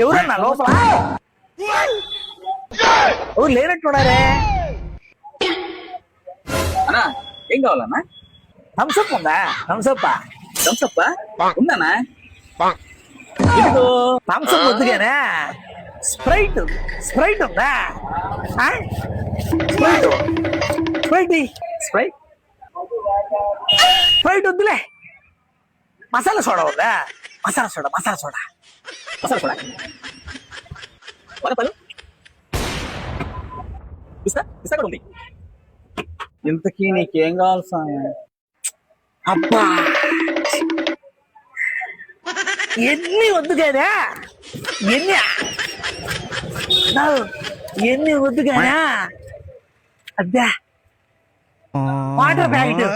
ఎవరన్నా లోపల ఎవరు లేనట్టున్నారే. అన్నా ఏం కావాలన్నా? థమ్స్అప్ ఉందా? థమ్స్అప్ థమ్స్అప్ ఉందన్నా? ఇదిగో థమ్స్అప్ వద్దుగానే స్ప్రైట్ స్ప్రైట్ ఉందా? స్ప్రైట్ స్ప్రైట్ స్ప్రైట్ స్ప్రైట్ వద్దులే. మసాలా సోడా ఉందా? మసాలా సోడా మసాలా కూడా వరపలు పిస్తా పిస్తా కూడా ఉంది. ఇంతకీ నీకేం కావాలి స్వామి? అబ్బా ఎన్ని వద్దుగానే ఎన్ని వద్దుగానే అద్దా వాటర్ ప్యాకెట్